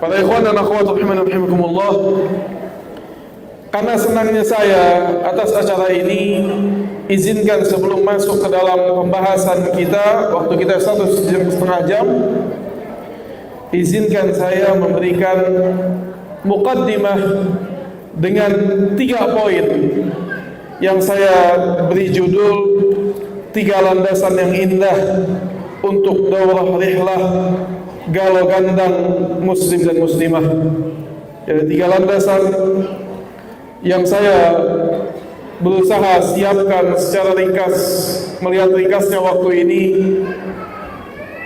Para ikhwan dan akhwat rahimakumullah, karena senangnya saya atas acara ini, izinkan sebelum masuk ke dalam pembahasan kita, waktu kita 1,5 jam, izinkan saya memberikan muqaddimah dengan 3 poin yang saya beri judul 3 landasan yang indah untuk daurah rihlah galau gandang muslim dan muslimah. Jadi 3 landasan yang saya berusaha siapkan secara ringkas, melihat ringkasnya waktu ini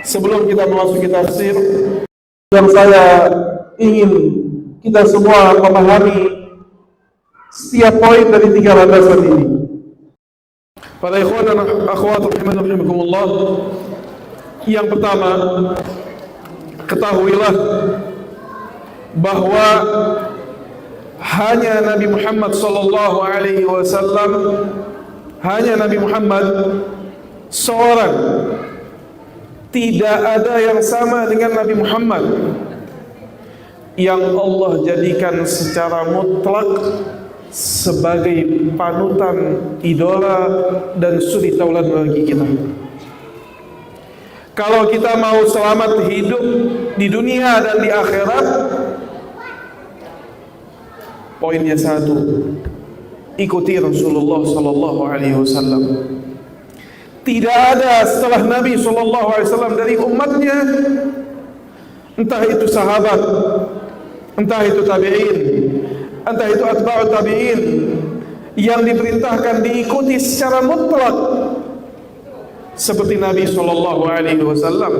sebelum kita memasuki tafsir, yang saya ingin kita semua memahami setiap poin dari 3 landasan ini. Para ikhwan dan akhwat rahimakumullah, yang pertama, ketahuilah bahwa hanya Nabi Muhammad sallallahu alaihi wasallam, hanya Nabi Muhammad seorang, tidak ada yang sama dengan Nabi Muhammad yang Allah jadikan secara mutlak sebagai panutan, idola dan suri tauladan bagi kita. Kalau kita mau selamat hidup di dunia dan di akhirat, poinnya 1, ikuti Rasulullah sallallahu alaihi wasallam. Tidak ada setelah Nabi sallallahu alaihi wasallam dari umatnya, entah itu sahabat, entah itu tabi'in, entah itu atba'ut tabi'in, yang diperintahkan diikuti secara mutlak seperti Nabi sallallahu alaihi wasallam.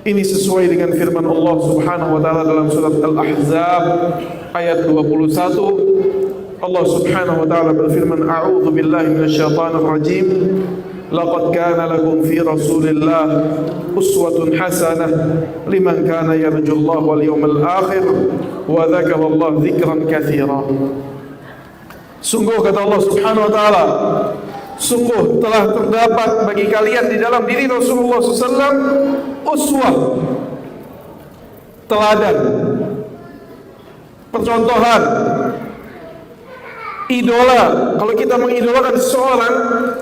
Ini sesuai dengan firman Allah Subhanahu wa taala dalam surat Al-Ahzab ayat 21. Allah Subhanahu wa taala berfirman, a'udzu billahi minasyaitonir rajim. Laqad kana lakum fi Rasulillah uswatun hasanah liman kana yarjullaha wal yawmal akhir wa dzakara Allah dzikran katsira. Sungguh, kata Allah Subhanahu wa taala, sungguh telah terdapat bagi kalian di dalam diri Rasulullah SAW uswah, teladan, percontohan, idola. Kalau kita mengidolakan seseorang,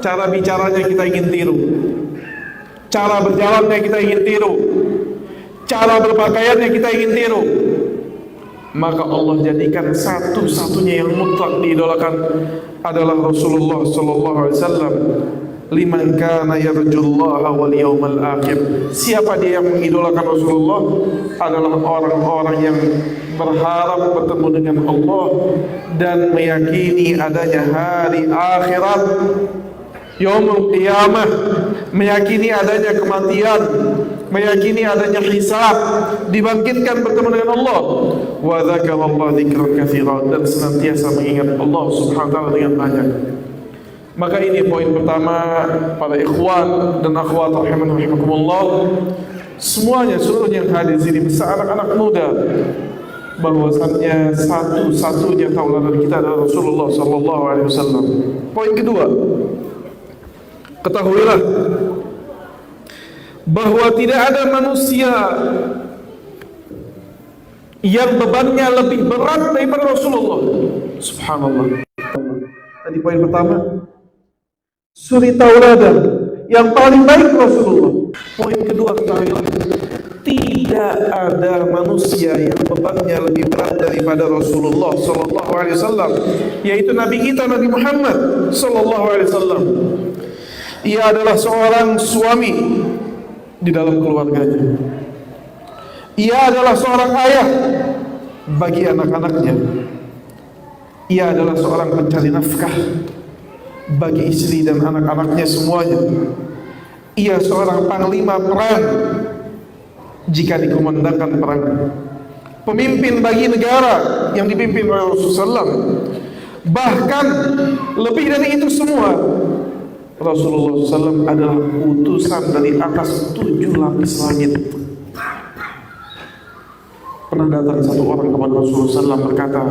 cara bicaranya kita ingin tiru, cara berjalannya kita ingin tiru, cara berpakaiannya kita ingin tiru. Maka Allah jadikan satu-satunya yang mutlak diidolakan adalah Rasulullah sallallahu alaihi wasallam. Liman kana yarjullaha wal yawmal akhir. Siapa dia yang mengidolakan Rasulullah? Adalah orang-orang yang berharap bertemu dengan Allah dan meyakini adanya hari akhirat, yaumul qiyamah, meyakini adanya kematian, meyakini adanya hisab, dibangkitkan bertemu dengan Allah. Wa dzakara Allah dzikran katsiran, dan senantiasa mengingat Allah Subhanahu wa taala dengan banyak. Maka ini poin pertama, para ikhwan dan akhwat rahimakumullah, semuanya, seluruhnya yang hadir di sini, besar anak-anak muda, bahwasannya satu-satunya tauladan kita adalah Rasulullah sallallahu alaihi wasallam. Poin kedua, ketahuilah bahwa tidak ada manusia yang bebannya lebih berat daripada Rasulullah. Subhanallah. Tadi poin pertama, suri tauladan yang paling baik Rasulullah. Poin kedua, ketahuilah tidak ada manusia yang bebannya lebih berat daripada Rasulullah sallallahu alaihi wasallam, yaitu Nabi kita, Nabi Muhammad sallallahu alaihi wasallam. Ia adalah seorang suami di dalam keluarganya. Ia adalah seorang ayah bagi anak-anaknya. Ia adalah seorang pencari nafkah bagi istri dan anak-anaknya semuanya. Ia seorang panglima perang jika dikumandangkan perang. Pemimpin bagi negara yang dipimpin oleh Rasulullah SAW. Bahkan lebih dari itu semua, Rasulullah SAW adalah utusan dari atas 7 lapis langit. Pernah datang satu orang kepada Rasulullah SAW berkata,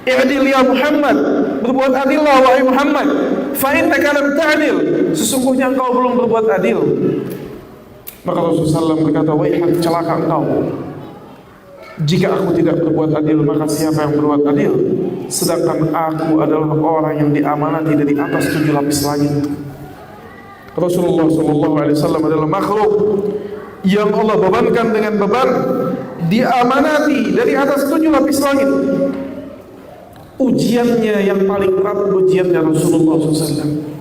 "I'dil ya Muhammad, berbuat adillah wahai Muhammad, fa innaka lam ta'dil, sesungguhnya engkau belum berbuat adil." Maka Rasulullah SAW berkata, "Waihak, celaka engkau. Jika aku tidak berbuat adil, maka siapa yang berbuat adil? Sedangkan aku adalah orang yang diamanati dari atas 7 lapis langit. Rasulullah SAW adalah makhluk yang Allah bebankan dengan beban diamanati dari atas 7 lapis langit. Ujiannya yang paling berat ujiannya Rasulullah SAW.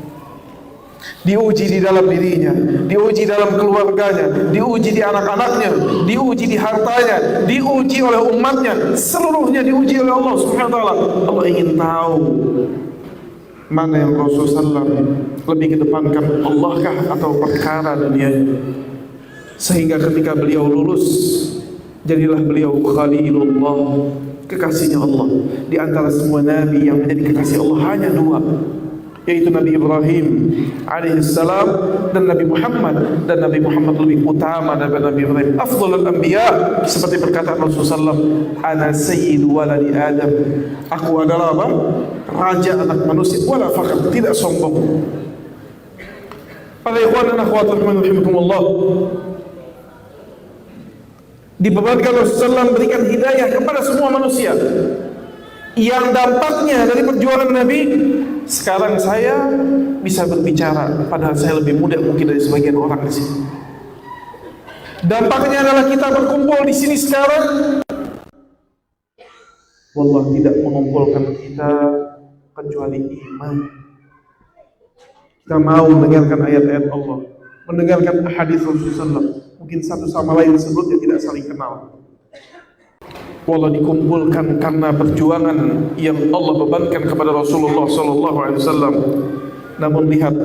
Diuji di dalam dirinya, diuji dalam keluarganya, diuji di anak-anaknya, diuji di hartanya, diuji oleh umatnya, seluruhnya diuji oleh Allah Subhanahu wa taala. Allah ingin tahu mana yang Rasulullah SAW lebih kedepankan, Allahkah atau perkara dunia. Sehingga ketika beliau lulus, jadilah beliau Khalilullah, kekasihnya Allah. Di antara semua nabi yang menjadi kekasih Allah hanya 2, yaitu Nabi Ibrahim alaihissalam dan Nabi Muhammad. Dan Nabi Muhammad lebih utama daripada Nabi Ibrahim, afdhalul anbiya, seperti perkataan Rasulullah SAW, ana sayyidu waladi Adam, aku adalah apa? Raja anak manusia, wala fakhar, tidak sombong. Para ikhwan dan akhwat rahimakumullah, dibebankan Rasulullah SAW berikan hidayah kepada semua manusia, yang dampaknya dari perjuangan Nabi. Sekarang saya bisa berbicara, padahal saya lebih muda mungkin dari sebagian orang di sini. Dampaknya adalah kita berkumpul di sini sekarang. Wallah tidak mengumpulkan kita kecuali iman. Kita mau mendengarkan ayat-ayat Allah, mendengarkan hadis Rasulullah. Mungkin satu sama lain sebelumnya tidak saling kenal. Wallah dikumpulkan karena perjuangan yang Allah bebankan kepada Rasulullah SAW. Namun lihat,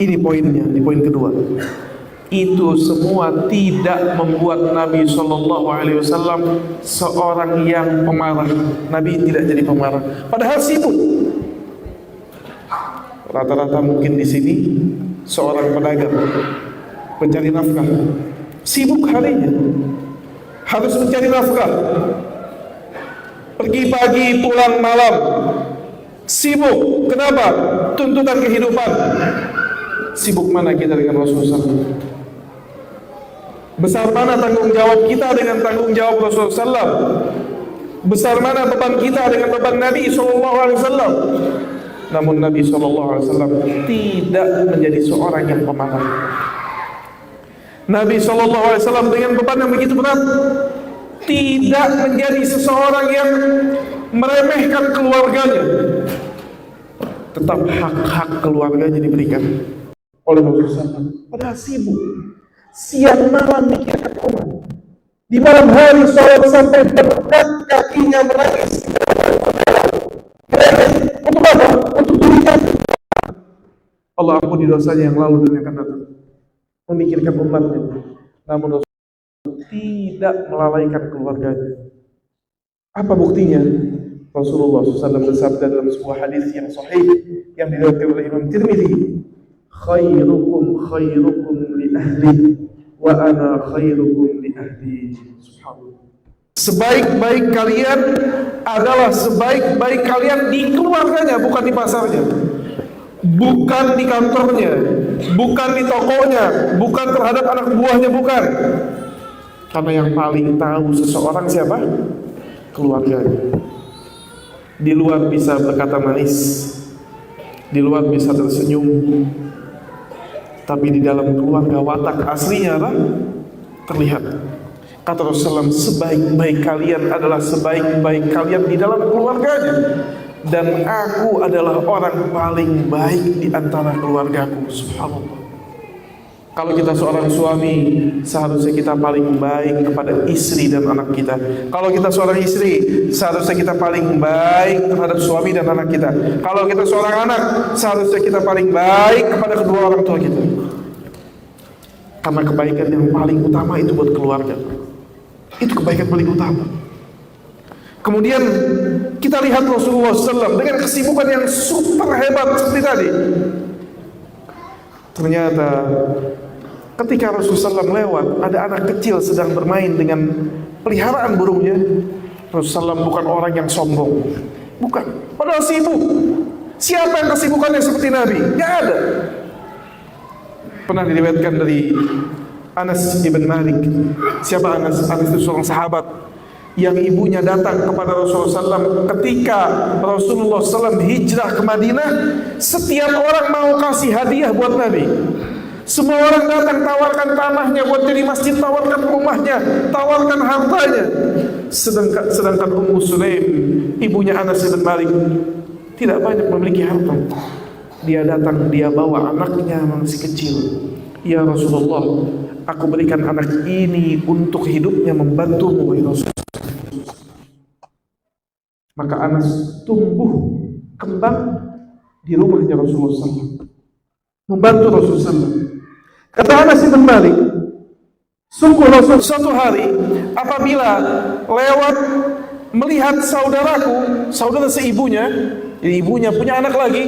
ini poinnya, di poin kedua. Itu semua tidak membuat Nabi SAW seorang yang pemarah. Nabi tidak jadi pemarah, padahal sibuk. Rata-rata mungkin di sini seorang pedagang, pencari nafkah, sibuk harinya, harus mencari nafkah, pergi pagi pulang malam, sibuk. Kenapa? Tuntutan kehidupan. Sibuk mana kita dengan Rasulullah? Besar mana tanggung jawab kita dengan tanggung jawab Rasulullah? Besar mana beban kita dengan beban Nabi SAW? Namun Nabi SAW tidak menjadi seorang yang pemarah. Nabi SAW dengan beban yang begitu berat tidak menjadi seseorang yang meremehkan keluarganya. Tetap hak-hak keluarganya diberikan oleh Rasulullah. Padahal sibuk, siang malam mikirkan umat. Di malam hari sholat sampai berat kakinya menangis. Untuk apa? Untuk dirinya. Allah ampuni dosanya yang lalu dan yang akan datang. Memikirkan umatnya, namun Rasulullah tidak melalaikan keluarganya. Apa buktinya? Rasulullah SAW bersabda dalam sebuah hadis yang sahih yang diriwayatkan oleh Imam Tirmidzi, khairukum khairukum li ahli wa ana khairukum li ahli. Subhanallah. Sebaik-baik kalian adalah sebaik-baik kalian di keluarganya, bukan di pasarnya, bukan di kantornya, bukan di tokonya, bukan terhadap anak buahnya, bukan. Karena yang paling tahu seseorang siapa? Keluarganya. Di luar bisa berkata manis, di luar bisa tersenyum, tapi di dalam keluarga watak aslinya apa? Terlihat. Kata Rasulullah, sebaik-baik kalian adalah sebaik-baik kalian di dalam keluarganya. Dan aku adalah orang paling baik di antara keluargaku. Subhanallah. Kalau kita seorang suami, seharusnya kita paling baik kepada istri dan anak kita. Kalau kita seorang istri, seharusnya kita paling baik terhadap suami dan anak kita. Kalau kita seorang anak, seharusnya kita paling baik kepada kedua orang tua kita. Karena kebaikan yang paling utama itu buat keluarga. Itu kebaikan paling utama. Kemudian kita lihat Rasulullah SAW dengan kesibukan yang super hebat seperti tadi. Ternyata ketika Rasulullah SAW lewat, ada anak kecil sedang bermain dengan peliharaan burungnya. Rasulullah SAW bukan orang yang sombong, bukan. Padahal sibuk. Siapa yang kesibukannya seperti Nabi? Tidak ada. Pernah diriwayatkan dari Anas ibn Malik. Siapa Anas? Anas itu seorang sahabat yang ibunya datang kepada Rasulullah SAW ketika Rasulullah SAW hijrah ke Madinah. Setiap orang mau kasih hadiah buat Nabi. Semua orang datang, tawarkan tanahnya buat jadi masjid, tawarkan rumahnya, tawarkan hartanya. Sedangkan Ummu Sulaim, ibunya Anas bin Malik, tidak banyak memiliki harta. Dia datang, dia bawa anaknya masih kecil. Ya Rasulullah, aku berikan anak ini untuk hidupnya membantumu, ya Rasul. Maka Anas tumbuh kembang di rumahnya Rasulullah SAW, membantu Rasulullah SAW. Kata Anas bin Malik, sungguh Rasul suatu hari apabila lewat melihat saudaraku, saudara seibunya, ibunya punya anak lagi,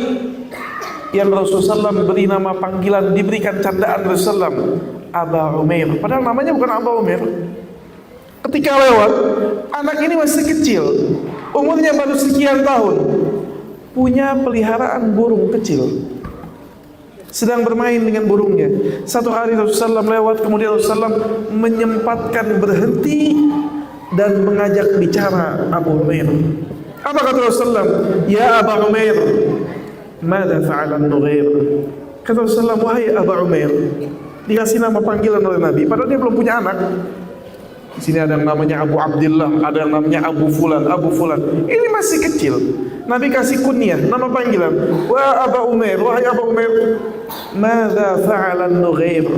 yang Rasulullah SAW beri nama panggilan, diberikan candaan Rasulullah SAW, Aba Umair. Padahal namanya bukan Aba Umair. Ketika lewat, anak ini masih kecil, umurnya baru sekian tahun, punya peliharaan burung kecil, sedang bermain dengan burungnya. Satu hari Rasulullah SAW lewat, kemudian Rasulullah SAW menyempatkan berhenti dan mengajak bicara Abu Umair. Apa kata Rasulullah? Ya Abu Umair, mada fa'ala an-Nughair? Kata Rasulullah, wahai Abu Umair, dikasih nama panggilan oleh Nabi, padahal dia belum punya anak. Di sini ada yang namanya Abu Abdullah, ada yang namanya Abu Fulan, Abu Fulan. Ini masih kecil. Nabi kasih kunyah, nama panggilan. Wa Abu Umair, wahai Abu Umair, madza fa'ala an-Nughair?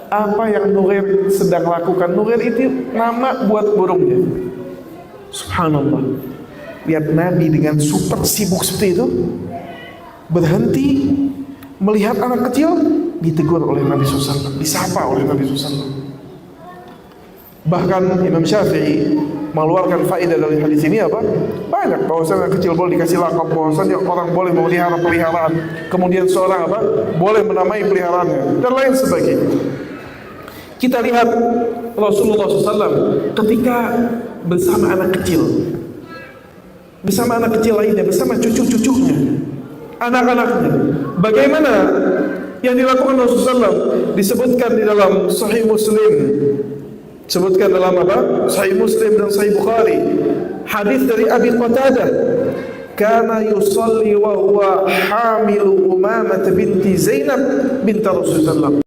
Apa yang Nughair sedang lakukan? Nughair itu nama buat burungnya. Subhanallah. Lihat Nabi dengan super sibuk seperti itu, berhenti melihat anak kecil, ditegur oleh Nabi SAW, disapa oleh Nabi SAW. Bahkan Imam Syafi'i mengeluarkan faedah dari hadis ini apa? Banyak, bahwasanya kecil boleh dikasih lakab, bahwasanya orang boleh memelihara peliharaan, kemudian seorang apa? Boleh menamai peliharaannya dan lain sebagainya. Kita lihat Rasulullah SAW ketika bersama anak kecil, bersama anak kecil lainnya, bersama cucu-cucunya, anak-anaknya, bagaimana yang dilakukan Rasulullah SAW disebutkan di dalam Sahih Muslim. Sebutkan dalam apa? Sahih Muslim dan Sahih Bukhari. Hadis dari Abi Qatadah, kana yusalli wa huwa hamilu Umamah binti Zainab bint Rasulullah.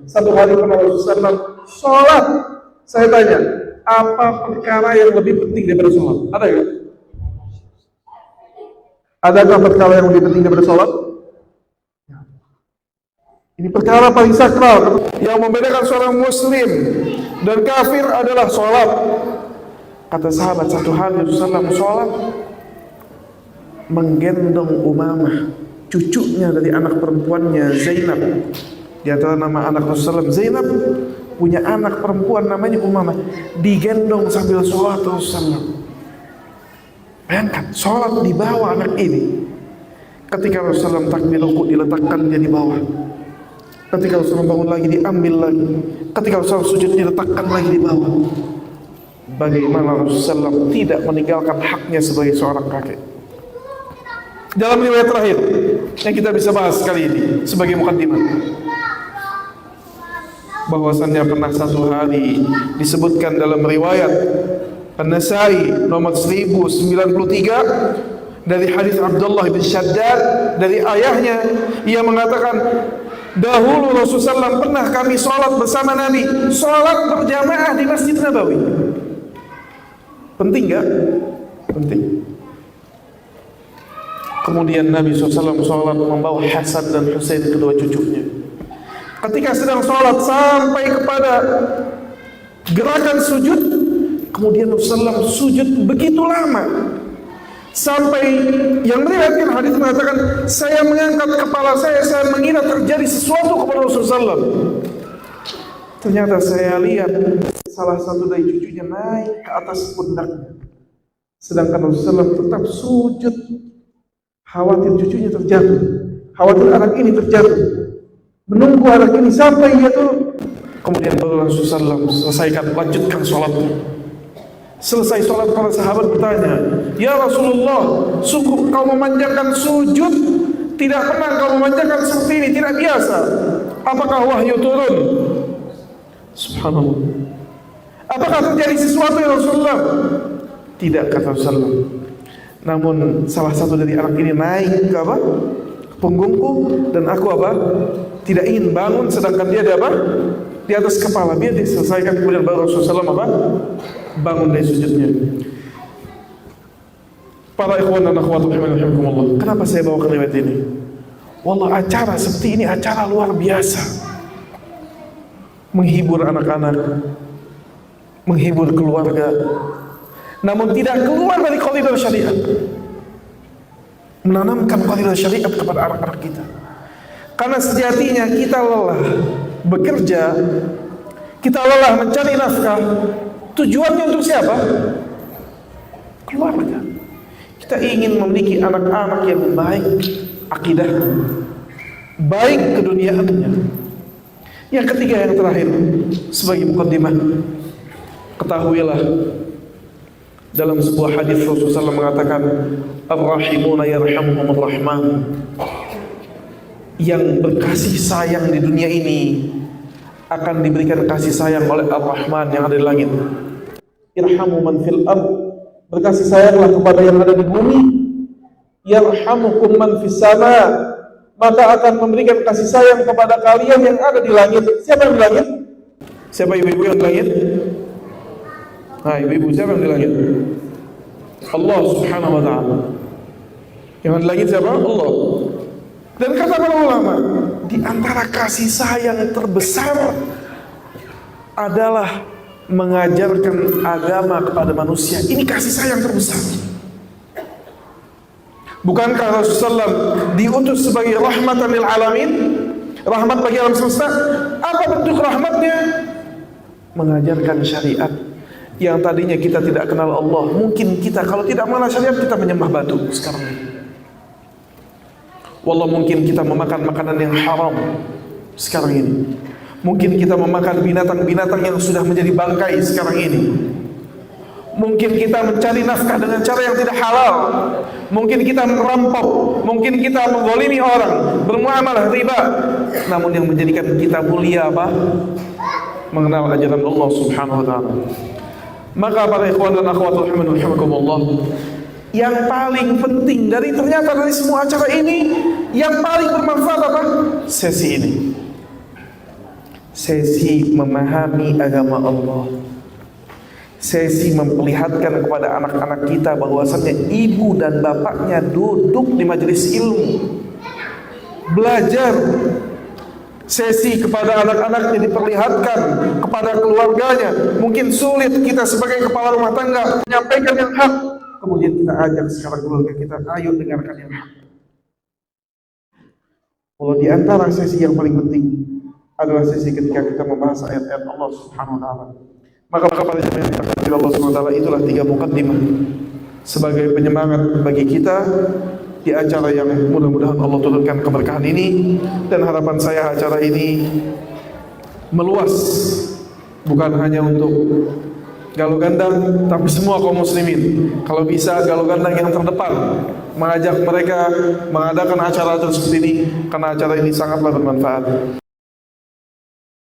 Satu hari Rasulullah sholat. Saya tanya, apa perkara yang lebih penting daripada sholat? Ada nggak? Adakah perkara yang lebih penting daripada sholat? Ini perkara paling sakral yang membedakan seorang muslim dan kafir adalah sholat. Kata sahabat, satu hari Rasulullah sholat menggendong Umamah, cucunya dari anak perempuannya Zainab. Di antara nama anak Rasulullah Zainab, punya anak perempuan namanya Umamah, digendong sambil sholat Rasulullah. Bayangkan, sholat di bawah anak ini. Ketika Rasulullah takbir rukuk, diletakkan dia di bawah. Ketika Rasulullah bangun lagi, diambil lagi. Ketika Rasulullah sujud, diletakkan lagi di bawah. Bagaimana Rasulullah tidak meninggalkan haknya sebagai seorang kakek. Dalam riwayat terakhir yang kita bisa bahas kali ini sebagai mukaddimah, bahwasannya pernah satu hari disebutkan dalam riwayat An-Nasai nomor 1093 dari hadis Abdullah bin Shaddad dari ayahnya, ia mengatakan, dahulu Rasulullah SAW pernah kami sholat bersama Nabi, sholat berjamaah di Masjid Nabawi. Penting gak? Penting. Kemudian Nabi SAW sholat membawa Hasan dan Husain, kedua cucunya. Ketika sedang sholat sampai kepada gerakan sujud, kemudian Rasulullah sujud begitu lama, sampai yang meriwayatkan hadis mengatakan, saya mengangkat kepala saya mengira terjadi sesuatu kepada Rasulullah. Ternyata saya lihat salah satu dari cucunya naik ke atas pundaknya, sedangkan Rasulullah tetap sujud, khawatir cucunya terjatuh, khawatir anak ini terjatuh, menunggu anak ini sampai ia turun. Kemudian baru Rasulullah selesaikan, lanjutkan sholatnya. Selesai sholat, para sahabat bertanya, ya Rasulullah, sungguh kau memanjangkan sujud, tidak pernah kau memanjangkan seperti ini, tidak biasa. Apakah wahyu turun? Subhanallah. Apakah terjadi sesuatu ya Rasulullah? Tidak, kata Rasulullah. Namun salah satu dari anak ini naik ke apa? Punggungku, dan aku apa? Tidak ingin bangun, sedangkan dia ada apa? Di atas kepala. Biar diselesaikan, kemudian baru Rasulullah apa? Bangun dari sujudnya. Para ikhwan dan akhwat rahimakumullah, kenapa saya bawa riwayat ini? Wallah, acara seperti ini acara luar biasa. Menghibur anak-anak, menghibur keluarga, namun tidak keluar dari koridor syariat. Menanamkan koridor syariat kepada anak-anak kita. Karena sejatinya kita lelah bekerja, kita lelah mencari nafkah. Tujuannya untuk siapa? Keluarga. Kita ingin memiliki anak-anak yang baik akidah, baik keduniaannya. Yang ketiga, yang terakhir, sebagai mukaddimah, ketahuilah dalam sebuah hadis Rasulullah SAW mengatakan, ar-rahimuna yarhamuhumur rahman. Yang berkasih sayang di dunia ini akan diberikan kasih sayang oleh Ar-Rahman yang ada di langit. Irhamu man fil ard, berkasih sayanglah kepada yang ada di bumi. Yarhamukum man fis sama, maka akan memberikan kasih sayang kepada kalian yang ada di langit. Siapa yang di langit? Siapa ibu-ibu yang di langit? Hai ibu-ibu, siapa yang di langit? Allah Subhanahu wa ta'ala. Yang di langit siapa? Allah. Dan kata para ulama, di antara kasih sayang terbesar adalah mengajarkan agama kepada manusia. Ini kasih sayang terbesar. Bukankah Rasulullah diutus sebagai rahmatan lil alamin, rahmat bagi alam semesta? Apa bentuk rahmatnya? Mengajarkan syariat yang tadinya kita tidak kenal Allah. Mungkin kita kalau tidak mengenal syariat, kita menyembah batu sekarang ini. Wallah, mungkin kita memakan makanan yang haram sekarang ini. Mungkin kita memakan binatang-binatang yang sudah menjadi bangkai sekarang ini. Mungkin kita mencari nafkah dengan cara yang tidak halal. Mungkin kita merampok. Mungkin kita menggolimi orang, bermuamalah riba. Namun yang menjadikan kita mulia apa? Mengenal ajaran Allah Subhanahu wa ta'ala. Maka para ikhwan dan akhwat rahimakumullah, yang paling penting dari semua acara ini, yang paling bermanfaat apa? Sesi ini. Sesi memahami agama Allah. Sesi memperlihatkan kepada anak-anak kita bahwasannya ibu dan bapaknya duduk di majelis ilmu, belajar. Sesi kepada anak-anaknya diperlihatkan, kepada keluarganya. Mungkin sulit kita sebagai kepala rumah tangga menyampaikan yang hak, kemudian kita ajak secara keluarga kita, ayo dengarkan yang hak. Kalau di antara sesi yang paling penting adalah sesi ketika kita membahas ayat-ayat Allah Subhanahu wa ta'ala. Maka pada jemaah yang dirahmati Allah Subhanahu wa ta'ala, itulah 3 mukaddimah sebagai penyemangat bagi kita di acara yang mudah-mudahan Allah turunkan keberkahan ini. Dan harapan saya acara ini meluas, bukan hanya untuk Galuh Gandang, tapi semua kaum muslimin. Kalau bisa Galuh Gandang yang terdepan, mengajak mereka mengadakan acara-acara seperti ini, karena acara ini sangatlah bermanfaat.